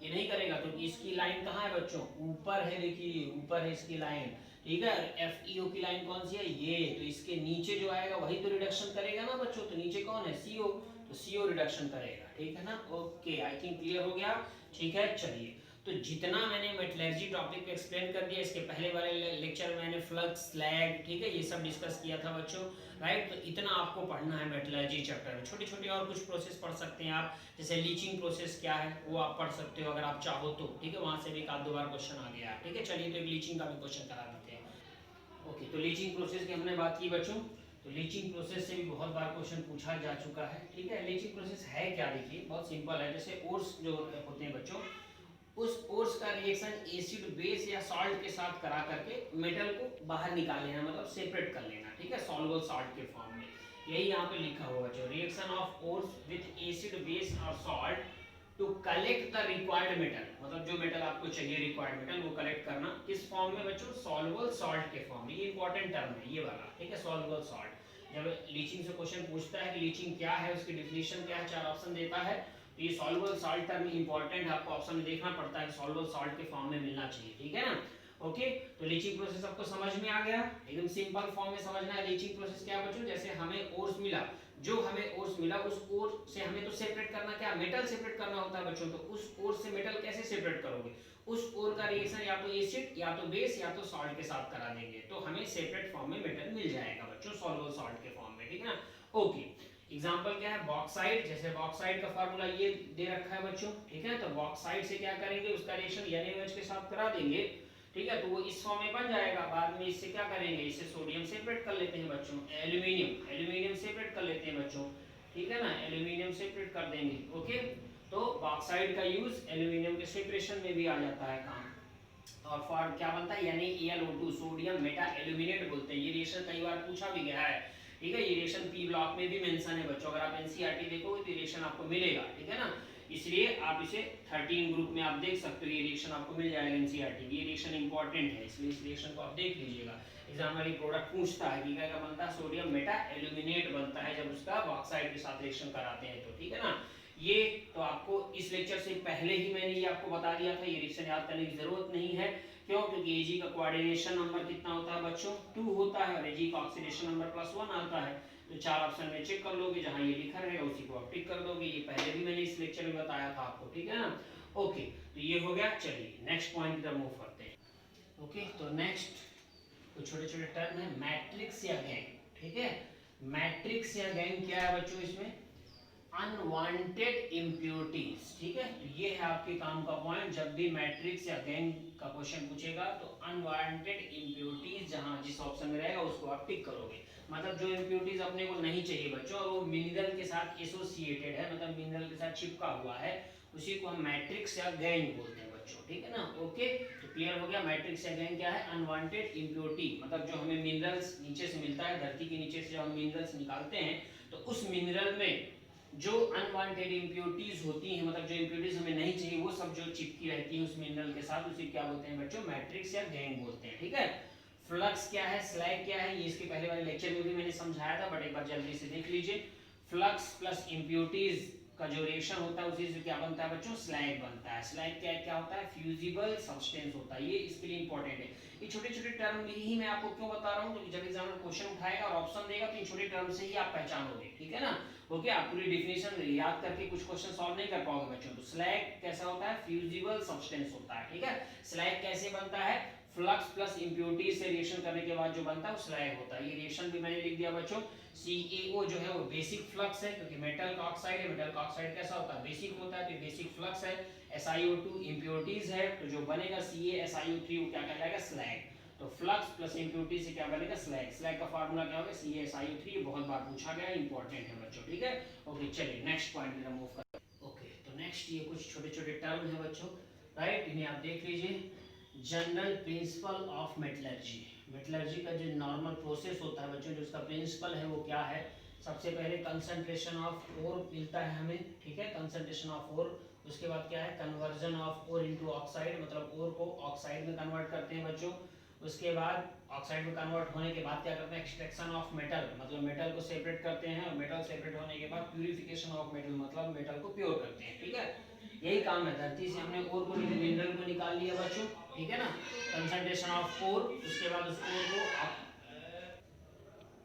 ये नहीं करेगा, क्योंकि इसकी लाइन कहाँ है बच्चों, ऊपर है, देखिए ऊपर है इसकी लाइन, ठीक है। FeO की लाइन कौन सी है, ये, तो इसके नीचे जो आएगा वही तो रिडक्शन करेगा ना बच्चों, तो नीचे कौन है, CO, तो CO रिडक्शन करेगा, ठीक है ना। ओके, आई थिंक क्लियर हो गया, ठीक है। चलिए, तो जितना मैंने मेटलर्जी टॉपिक पे एक्सप्लेन कर दिया, इसके पहले वाले लेक्चर में मैंने फ्लक्स, स्लैग, ठीक है, ये सब डिस्कस किया था बच्चों, राइट। तो इतना आपको पढ़ना है मेटलर्जी चैप्टर में, छोटी छोटी और कुछ प्रोसेस पढ़ सकते हैं आप, जैसे लीचिंग प्रोसेस क्या है वो आप पढ़ सकते हो अगर आप चाहो तो, ठीक है, वहां से भी एक आध दो बार क्वेश्चन आ गया, ठीक है। चलिए, तो एक लीचिंग का भी क्वेश्चन करा देते हैं। ओके, तो लीचिंग प्रोसेस की हमने बात की बच्चों, तो लीचिंग प्रोसेस से भी बहुत बार क्वेश्चन पूछा जा चुका है, ठीक है। लीचिंग प्रोसेस है क्या, देखिए बहुत सिंपल है, जैसे ओर्स जो होते हैं बच्चों, उस ओर्स का रिएक्शन एसिड, बेस या सॉल्ट के साथ करा करके मेटल को बाहर निकाल लेना, मतलब सेपरेट कर लेना, ठीक है, सॉल्युबल सॉल्ट के फॉर्म में, यही यहाँ पे लिखा हुआ जो reaction of ores with acid, base और salt to collect the required metal, मतलब मतलब जो मेटल आपको चाहिए रिक्वायर्ड मेटल वो कलेक्ट करना किस फॉर्म में बच्चों, सॉल्युबल सॉल्ट के फॉर्म में। ये इंपॉर्टेंट टर्म है ये वाला, ठीक है, सॉल्युबल सॉल्ट। जब लीचिंग से क्वेश्चन पूछता है कि लीचिंग क्या है, उसकी डिफिनीशन क्या है, 4 ऑप्शन देता है, तो ये सॉल्युबल सॉल्ट टर्म इंपॉर्टेंट है, आपको ऑप्शन में देखना पड़ता है कि सॉल्युबल सॉल्ट के फॉर्म में मिलना चाहिए, ठीक है ना। ओके, तो लीचिंग प्रोसेस आपको समझ में आ गया, एकदम सिंपल फॉर्म में समझना है। लीचिंग प्रोसेस क्या बच्चों, जैसे हमें ओर्स मिला, जो हमें ओर्स मिला उस ओर से हमें तो सेपरेट करना, क्या मेटल सेपरेट करना होता है बच्चों, तो उस ओर से मेटल कैसे सेपरेट करोगे, उस ओर का रिएक्शन या तो एसिड या तो बेस या तो सॉल्ट के साथ करा देंगे, तो हमें सेपरेट फॉर्म में मेटल मिल जाएगा बच्चों, सॉल्युबल सॉल्ट के फॉर्म में, ठीक है ना। ओके, एग्जांपल क्या है, बॉक्साइट, जैसे बॉक्साइट का फार्मूला ये दे रखा है बच्चों, ठीक है, तो बॉक्साइट से क्या करेंगे, उसका रिएक्शन NaOH के साथ करा देंगे, ठीक है, तो वो इस फॉर्म में बन जाएगा। बाद में इससे क्या करेंगे, इससे सोडियम सेपरेट कर लेते हैं बच्चों, एल्यूमिनियम सेपरेट कर लेते हैं बच्चों, ठीक है ना, एल्यूमिनियम सेपरेट कर देंगे। ओके, तो बॉक्साइट का यूज एल्यूमिनियम के सेपरेशन में भी आ जाता है काम। और फॉर क्या बनता है, यानी AlO2 सोडियम मेटा एल्यूमिनेट बोलते हैं। ये रिएक्शन कई बार पूछा भी गया है, ठीक है, ये रिएक्शन पी ब्लॉक में भी मेंशन है बच्चों, अगर आप एनसीईआरटी देखोगे तो रिएक्शन आपको मिलेगा, ठीक है ना, इसलिए आप इसे 13 ग्रुप में आप देख सकते हो, ये रिएक्शन आपको मिल जाएगा एनसीईआरटी। ये रिएक्शन इंपॉर्टेंट है, इसलिए इस रिएक्शन को आप देख लीजिएगा। एग्जाम में प्रोडक्ट पूछता है कि क्या बनता है, सोडियम मेटा एल्यूमिनेट बनता है जब उसका बॉक्साइट के साथ रिएक्शन कराते हैं तो, ठीक है ना। ये तो आपको इस लेक्चर से पहले ही मैंने ये आपको बता दिया था, ये रिएक्शन याद करने की जरूरत नहीं है, क्यों, क्योंकि Ag का कोऑर्डिनेशन नंबर कितना होता है बच्चों, 2 होता है, और Ag का ऑक्सीडेशन नंबर +1 आता है। तो 4 ऑप्शन में चेक कर लोगे, जहां ये लिखा रहेगा उसी को आप टिक कर दोगे। ये पहले भी मैंने इस लेक्चर में बताया था आपको, ठीक है ना। ओके, तो ये हो गया, चलिए नेक्स्ट पॉइंट की तरफ मूव करते हैं। ओके, तो नेक्स्ट कुछ छोटे छोटे टर्म है, मैट्रिक्स या गैंग, ठीक है। मैट्रिक्स या गैंग क्या है बच्चों, इसमें अनवांटेड इम्प्योरिटीज, ठीक है, तो ये है आपके काम का पॉइंट। जब भी मैट्रिक्स या गैंग का क्वेश्चन पूछेगा तो अनवांटेड इम्प्योरिटीज जहां जिस ऑप्शन में रहेगा उसको आप टिक करोगे, मतलब जो इम्प्योरिटीज अपने को नहीं चाहिए बच्चों और वो मिनरल के साथ एसोसिएटेड है, मतलब मिनरल के साथ चिपका हुआ है, उसी को हम मैट्रिक्स या गैंग बोलते हैं बच्चों, ठीक है ना। ओके, तो क्लियर हो गया, मैट्रिक्स या गैंग क्या है, अनवांटेड इम्प्योरिटी, मतलब जो हमें मिनरल्स नीचे से मिलता है, धरती के नीचे से जब हम मिनरल्स निकालते हैं तो उस मिनरल में जो अनवांटेड इम्प्योरिटीज होती हैं, मतलब जो इम्प्योरिटीज हमें नहीं चाहिए वो सब जो चिपकी रहती है उस मिनरल के साथ, उसे क्या बोलते हैं बच्चों, मैट्रिक्स या गैंग बोलते हैं, ठीक है। फ्लक्स क्या है, स्लैग क्या है, ये इसके पहले वाले लेक्चर में भी मैंने समझाया था, बट एक बार जल्दी से देख लीजिए। फ्लक्स प्लस इम्प्योरिटीज का जो रिएक्शन होता है उसी से क्या बनता है बच्चों, स्लैग बनता है। स्लैग क्या होता है, फ्यूजिबल सब्सटेंस होता है, ये इसके लिए इंपॉर्टेंट है। ये छोटे छोटे टर्म ही मैं आपको क्यों बता रहा हूँ, क्योंकि जब एग्जाम में क्वेश्चन उठाएगा और ऑप्शन देगा तो इन छोटे टर्म से ही आप पहचानोगे, ठीक है ना। ओके, आप पूरी डिफिनेशन याद करके कुछ क्वेश्चन सॉल्व नहीं कर पाओगे बच्चों। तो स्लैग कैसा होता है, फ्यूजिबल सब्सटेंस होता है, ठीक है। स्लैग कैसे बनता है, फ्लक्स प्लस इम्प्योरिटी से रिएक्शन करने के बाद जो बनता है वो स्लैग होता है। ये रिएक्शन भी मैंने लिख दिया बच्चों। CaO जो है वो बेसिक फ्लक्स है, क्योंकि मेटल का ऑक्साइड है, मेटल का ऑक्साइड कैसा होता है, बेसिक होता है, तो बेसिक फ्लक्स है। SiO2 इम्प्योरिटीज है, तो जो बनेगा CaSiO3 वो क्या कहलाएगा, स्लैग। तो फ्लक्स प्लस इम्प्योरिटी से क्या बनेगा, स्लैग। स्लैग का फार्मूला क्या होगा, CaSiO3, बहुत बार पूछा गया, इंपॉर्टेंट है बच्चों, ठीक है। ओके, चलिए नेक्स्ट पॉइंट की तरफ मूव करते हैं। ओके, तो नेक्स्ट ये कुछ छोटे छोटे टर्म है बच्चों, राइट, इन्हें आप देख लीजिए। General principle of metallurgy, metallurgy का जो नॉर्मल प्रोसेस होता है बच्चों, जो उसका प्रिंसिपल है वो क्या है। सबसे पहले कंसंट्रेशन ऑफ ओर मिलता है हमें, ठीक है, कंसंट्रेशन ऑफ ओर। उसके बाद क्या है, conversion of ore into oxide, मतलब ओर को ऑक्साइड में कन्वर्ट करते हैं बच्चों। उसके बाद ऑक्साइड में कन्वर्ट होने के बाद क्या करते हैं, एक्सट्रैक्शन ऑफ मेटल, मतलब मेटल को सेपरेट करते हैं, और मेटल सेपरेट होने के बाद प्यूरिफिकेशन ऑफ मेटल, मतलब मेटल को प्योर करते हैं, ठीक है। यही काम है, धरती से हमने ओर को मिनरल को निकाल लिया बच्चों, ठीक है ना, कंसंट्रेशन ऑफ ओर। उसके बाद उस ओर को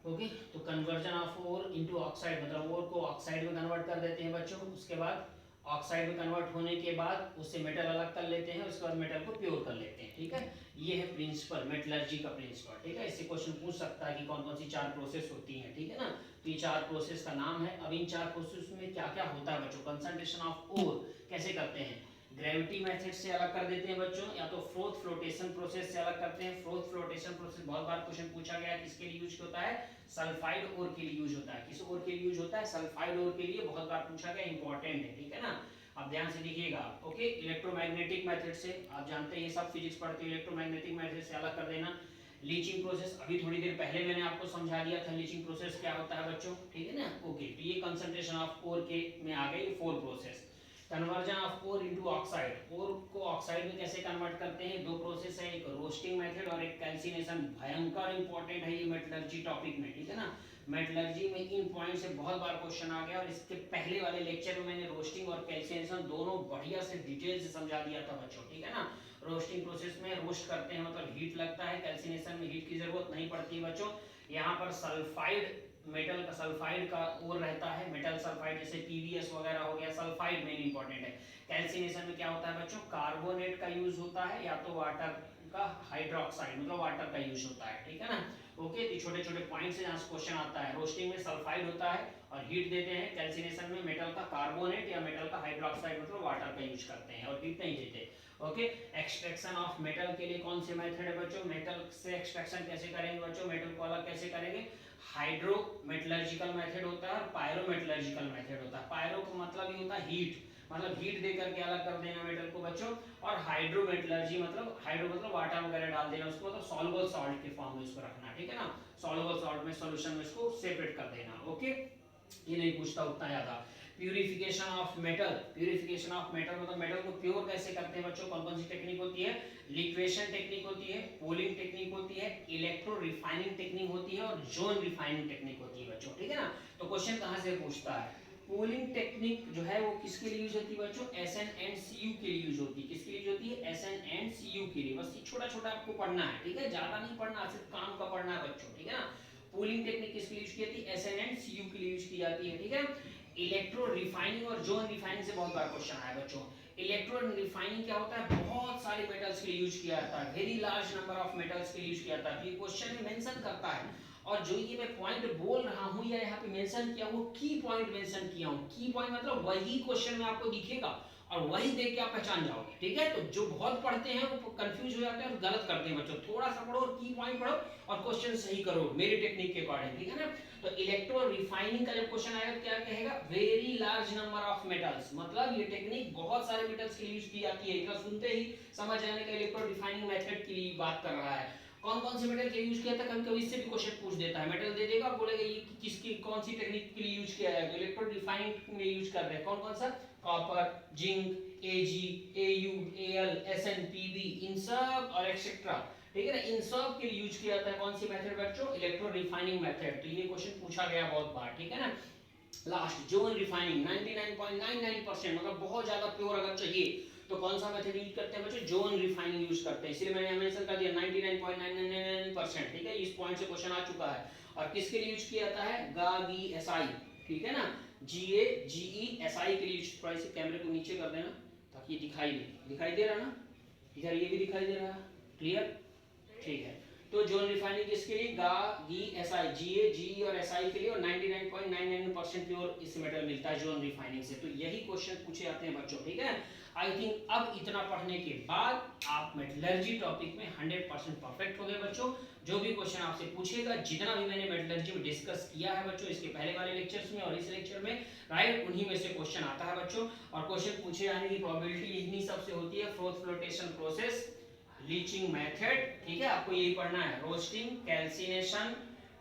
ओके, तो conversion of ore into oxide, मतलब ओर को ऑक्साइड में कन्वर्ट कर देते हैं बच्चों। उसके बाद ऑक्साइड में कन्वर्ट होने के बाद उससे मेटल अलग कर लेते हैं, उसके बाद मेटल को प्योर कर लेते हैं, ठीक है। ये है प्रिंसिपल, मेटलर्जी का प्रिंसिपल, ठीक है। इससे क्वेश्चन पूछ सकता है कि कौन कौन सी 4 प्रोसेस होती हैं, ठीक है ना। तो ये 4 प्रोसेस का नाम है। अब इन 4 प्रोसेस में क्या क्या होता है बच्चों, कंसंट्रेशन ऑफ ओर कैसे करते हैं, ग्रेविटी मेथड से अलग कर देते हैं बच्चों, या तो फ्रोथ फ्लोटेशन प्रोसेस से अलग करते हैं। फ्रोथ फ्लोटेशन प्रोसेस बहुत बार क्वेश्चन पूछा गया है, किसके लिए यूज होता है, सल्फाइड ओर के लिए यूज होता है। किस ओर के लिए यूज होता है, सल्फाइड ओर के लिए, बहुत बार पूछा गया, इंपॉर्टेंट है, ठीक है ना। आप ध्यान से देखिएगा। ओके, इलेक्ट्रोमैग्नेटिक मेथड से, आप जानते हैं ये सब फिजिक्स पढ़ते हैं, इलेक्ट्रोमैग्नेटिक मेथड से अलग कर देना। लीचिंग प्रोसेस अभी थोड़ी देर पहले मैंने आपको समझा दिया था, लीचिंग प्रोसेस क्या होता है बच्चों, ठीक है ना। ओके, तो ये कंसंट्रेशन ऑफ ओर के में आ गई 4 process. Conversion of ore into oxide, ore को ऑक्साइड में कैसे कन्वर्ट करते हैं, दो प्रोसेस है, एक रोस्टिंग मेथड और एक कैल्सिनेशन। भयंकर इंपॉर्टेंट है ये मेटलर्जी टॉपिक में, ठीक है ना। मेटलर्जी में इन पॉइंट से बहुत बार क्वेश्चन आ गया, और इसके पहले वाले लेक्चर में मैंने रोस्टिंग और कैल्सिनेशन दोनों बढ़िया से डिटेल से समझा दिया था बच्चों, ठीक है ना। रोस्टिंग प्रोसेस में रोस्ट करते हैं मतलब हीट लगता है, कैल्सिनेशन में हीट की जरूरत नहीं पड़ती है बच्चों। यहाँ पर सल्फाइड, मेटल का सल्फाइड का ओर रहता है, मेटल सल्फाइड जैसे पीवीएस वगैरह हो गया, सल्फाइड मेन इंपॉर्टेंट है। कैल्सिनेशन में क्या होता है बच्चों, कार्बोनेट का यूज होता है या तो वाटर का हाइड्रोक्साइड मतलब वाटर का यूज होता है, ठीक है ना। ओके, तो छोटे छोटे पॉइंट्स से यहाँ क्वेश्चन आता है। रोस्टिंग में सल्फाइड होता है और हीट देते हैं, कैल्सिनेशन में मेटल का कार्बोनेट या मेटल का हाइड्रोक्साइड मतलब वाटर का यूज करते हैं और हीट नहीं देते। ओके, एक्सट्रैक्शन ऑफ मेटल के लिए कौन से मेथड है बच्चों, मेटल से एक्सट्रैक्शन कैसे करेंगे बच्चों, मेटल को अलग कैसे करेंगे, हाइड्रोमेटलर्जिकल मेथड होता है और पायरोमेटलर्जिकल मेथड होता है। पायरो का मतलब ये होता है हीट, मतलब हीट दे करके अलग कर देना मेटल को बच्चों, और हाइड्रोमेटलर्जी मतलब हाइड्रो मतलब वाटर वगैरह डाल देना उसको, मतलब सॉल्युबल सॉल्ट के फॉर्म में उसको रखना, ठीक है ना। सॉल्युबल सॉल्ट में सॉल्यूशन में इसको सेपरेट कर देना। ओके, ये नहीं पूछता उतना ज्यादा। Purification of metal, purification of metal मतलब मेटल को प्योर कैसे करते हैं बच्चों, कौन कौन सी टेक्निक होती है, लिक्वेशन टेक्निक होती है, पोलिंग टेक्निक होती है, इलेक्ट्रो रिफाइनिंग टेक्निक होती है और जोन रिफाइनिंग टेक्निक होती है बच्चों, ठीक है ना। तो क्वेश्चन कहां से पूछता है, पोलिंग टेक्निक जो है वो किसके लिए यूज होती है बच्चों, SN एंड CU के लिए यूज होती है। किसके लिए यूज होती है, SN एंड CU के लिए। बस ये छोटा छोटा आपको पढ़ना है, ठीक है, ज्यादा नहीं पढ़ना, सिर्फ काम का पढ़ना है बच्चों, ठीक है ना। पोलिंग टेक्निक किसके लिए यूज की जाती है, SN एंड CU के लिए यूज की जाती है, ठीक है। इलेक्ट्रो रिफाइनिंग और जोन रिफाइनिंग से बहुत बार क्वेश्चन आया बच्चों। इलेक्ट्रो रिफाइनिंग क्या होता है, बहुत सारे मेटल्स के लिए यूज किया जाता है, very large number of metals के लिए यूज किया जाता है। तो ये क्वेश्चन में मेंशन करता है, और जो ये मैं पॉइंट बोल रहा हूं या यहाँ पे मेंशन किया हूं, की पॉइंट मेंशन किया हूं। की पॉइंट मतलब वही क्वेश्चन में आपको दिखेगा और वही देख के आप पहचान जाओगे, ठीक है। तो जो बहुत पढ़ते हैं वो कंफ्यूज हो जाते हैं और गलत करते हैं बच्चों। थोड़ा सा पढ़ो और की पॉइंट पढ़ो और क्वेश्चन सही करो मेरी टेक्निक के अकॉर्डिंग, ठीक है ना। तो इलेक्ट्रो रिफाइनिंग का जब क्वेश्चन आएगा तो क्या कहेगा, very large number of metals, मतलब ये टेक्निक बहुत सारे मेटल्स के लिए यूज की जाती है। इतना सुनते ही समझ जाने का इलेक्ट्रो रिफाइनिंग मेथड की बात कर रहा है। कौन कौन से मेटल के यूज किया था, कभी कभी इससे भी क्वेश्चन पूछ देता है, मेटल दे देगा और बोलेगा ये किसकी कौन सी टेक्निक के लिए यूज किया जाएगा, इलेक्ट्रो रिफाइनिंग में यूज कर रहे हैं। कौन कौन सा, copper, zinc, Ag, Au, Al, Sn, Pb, इन सब और एक्सेट्रा, ठीक है ना, इन सब के लिए यूज किया जाता है कौन सी मेथड बच्चों, इलेक्ट्रो रिफाइनिंग मेथड। तो ये क्वेश्चन पूछा गया बहुत बार, ठीक है ना। लास्ट जोन रिफाइनिंग 99.99% मतलब बहुत ज्यादा प्योर अगर चाहिए तो कौन सा मेथड यूज करते हैं बच्चों, जोन रिफाइनिंग यूज करते हैं। इसलिए मैंने मेंशन कर दिया 99.999%, ठीक है। इस पॉइंट से क्वेश्चन आ चुका है। और किसके लिए यूज किया जाता है, GaGi, ठीक है ना, GaGi के लिए यूज। थोड़ा इसे कैमरे को नीचे कर देना ताकि ये दिखाई दे रहा ना, इधर ये भी दिखाई दे रहा है, क्लियर, ठीक है। तो जोन रिफाइनिंग किसके लिए, GaGi, Ge और Si के लिए, और 99.99% प्योर इस मेटल मिलता है जोन रिफाइनिंग से। तो यही क्वेश्चन पूछे जाते हैं बच्चों, ठीक है। आई थिंक अब इतना पढ़ने के बाद आप मेटलर्जी टॉपिक में 100% परफेक्ट हो गए बच्चों। जो भी क्वेश्चन आपसे पूछेगा, जितना भी मैंने मेटलर्जी में डिस्कस किया है बच्चों, इसके पहले वाले लेक्चर्स में और इस लेक्चर में, राइट, उन्हीं में से क्वेश्चन आता है बच्चों। और क्वेश्चन पूछे जाने की प्रोबेबिलिटी इन्हीं सबसे होती है, froth flotation process, leaching method, ठीक है, आपको यही पढ़ना है, रोस्टिंग, कैल्सिनेशन,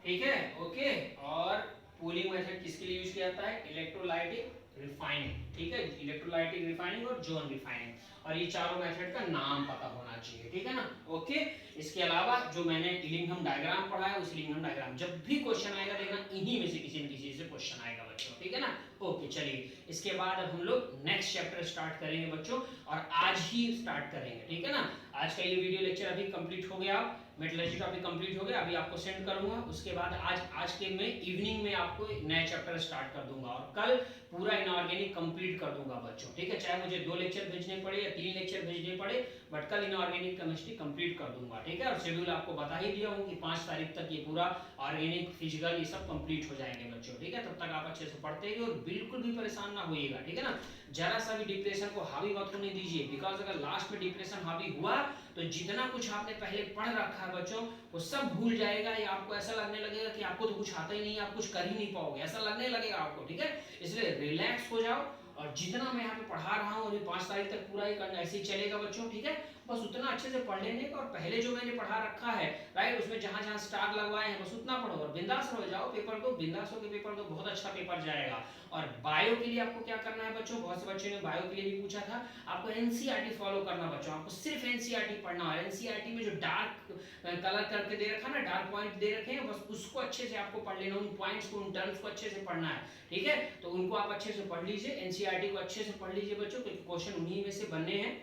ठीक है, ओके, और पूलिंग मेथड किसके लिए यूज किया जाता है, इलेक्ट्रोलाइटिक रिफाइनिंग, ठीक है, इलेक्ट्रोलाइटिक रिफाइनिंग और जोन रिफाइनिंग, और ये चारों मेथड का नाम पता होना चाहिए, ठीक है ना, ओके। इसके अलावा जो मैंने इलिंघम डायग्राम पढ़ा है, उस इलिंघम डायग्राम जब भी क्वेश्चन आएगा देखना इन्हीं में से किसी न किसी से क्वेश्चन आएगा बच्चों, ठीक है ना, ओके। चलिए इसके बाद अब हम लोग नेक्स्ट चैप्टर स्टार्ट करेंगे बच्चों, और आज ही स्टार्ट करेंगे, ठीक है ना। आज का ये वीडियो लेक्चर अभी कंप्लीट हो गया, मेटलर्जी टॉपिक कंप्लीट हो गया, अभी आपको सेंड करूंगा। उसके बाद आज के में इवनिंग में आपको नया चैप्टर स्टार्ट कर दूंगा, और कल पूरा इनऑर्गेनिक कंप्लीट कर दूंगा बच्चों, ठीक है। चाहे मुझे 2 लेक्चर भेजने पड़े या 3 लेक्चर भेजने पड़े, बट कल इनऑर्गेनिक केमिस्ट्री कंप्लीट कर दूंगा, ठीक है। और शेड्यूल आपको बता ही दिया हूं कि 5 तारीख तक ये पूरा ऑर्गेनिक, फिजिकल ये सब कंप्लीट हो जाएंगे बच्चों, ठीक है। तब तक आप अच्छे से पढ़ते रहिए और बिल्कुल भी परेशान ना होइएगा, ठीक है ना। जरा सा भी डिप्रेशन को हावी मत होने दीजिए, बिकॉज अगर लास्ट में डिप्रेशन हावी हुआ तो जितना कुछ आपने पहले पढ़ रखा है बच्चों वो सब भूल जाएगा, या आपको ऐसा लगने लगेगा कि आपको तो कुछ आता ही नहीं, आप कुछ कर ही नहीं पाओगे, ऐसा लगने लगेगा आपको, ठीक है। इसलिए रिलैक्स हो जाओ, और जितना मैं यहाँ पे पढ़ा रहा हूँ अभी 5 तारीख तक पूरा ही करना ऐसे ही चलेगा बच्चों, ठीक है। बस उतना अच्छे से पढ़ लेने का, और पहले जो मैंने पढ़ा रखा है राइट, उसमें जहाँ जहाँ स्टार लगवाए हैं बस उतना पढ़ो और बिंदास रहो, जाओ पेपर दो, बिंदास होकर पेपर दो, बहुत अच्छा पेपर जाएगा। और बायो के लिए आपको क्या करना है बच्चों, बहुत से बच्चों ने बायो के लिए भी पूछा था, आपको एनसीईआरटी फॉलो करना बच्चों, आपको सिर्फ एनसीईआरटी पढ़ना है। एनसीईआरटी में जो डार्क कलर करके दे रखा ना, डार्क पॉइंट दे रखे हैं, बस उसको अच्छे से आपको पढ़ लेना, उन पॉइंट्स को, उन टर्म्स को अच्छे से पढ़ना है, ठीक है। तो उनको आप अच्छे से पढ़ लीजिए, एनसीईआरटी को अच्छे से पढ़ लीजिए बच्चों, क्योंकि क्वेश्चन उन्हीं में से बनने हैं।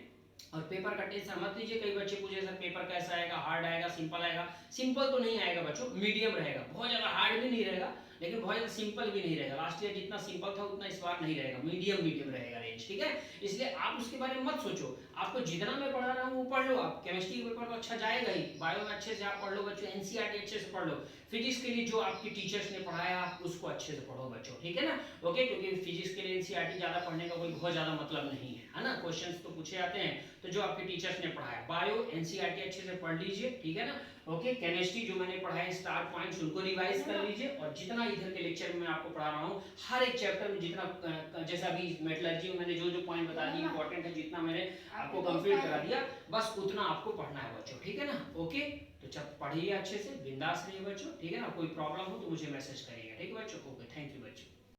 और पेपर का टेंशन मत लीजिए, कई बच्चे पूछे सर पेपर कैसा आएगा, हार्ड आएगा, सिंपल आएगा। सिंपल तो नहीं आएगा बच्चों, मीडियम रहेगा, बहुत ज़्यादा हार्ड भी नहीं रहेगा, लेकिन बहुत ज़्यादा सिंपल भी नहीं रहेगा। लास्ट ईयर जितना सिंपल था उतना इस बार नहीं रहेगा, मीडियम मीडियम रहेगा रेंज, ठीक है। इसलिए आप उसके बारे में मत सोचो, आपको जितना मैं पढ़ा रहा हूँ वो पढ़ लो आप। केमिस्ट्री का पेपर तो अच्छा जाएगा ही, बायो में अच्छे से आप पढ़ लो बच्चों, एनसीईआरटी अच्छे से पढ़ लो, फिजिक्स के लिए जो आपके टीचर्स ने पढ़ाया उसको अच्छे से पढ़ो बच्चों, ठीक है ना। ओके, क्योंकि फिजिक्स के लिए एनसीईआरटी ज़्यादा पढ़ने का कोई बहुत ज़्यादा मतलब नहीं है ना, क्वेश्चंस तो पूछे जाते हैं, तो जो आपके टीचर्स ने पढ़ाया, बायो एनसीईआरटी अच्छे से पढ़ लीजिए, ठीक है ना। ओके, केमिस्ट्री जो मैंने पढ़ाया स्टार पॉइंट्स उनको रिवाइज कर लीजिए, और जितना इधर के लेक्चर में मैं आपको पढ़ा रहा हूँ हर एक चैप्टर में जितना, जैसा अभी मेटलर्जी में मैंने जो जो पॉइंट बता दिए इंपॉर्टेंट है, जितना मैंने आपको कंप्लीट करा दिया, बस उतना आपको पढ़ना है बच्चों, ठीक है ना। ओके, तो जब पढ़िए अच्छे से, बिंदास रहिए बच्चों, ठीक है ना। कोई प्रॉब्लम हो तो मुझे मैसेज करिएगा, ठीक है बच्चों। ओके, थैंक यू बच्चों।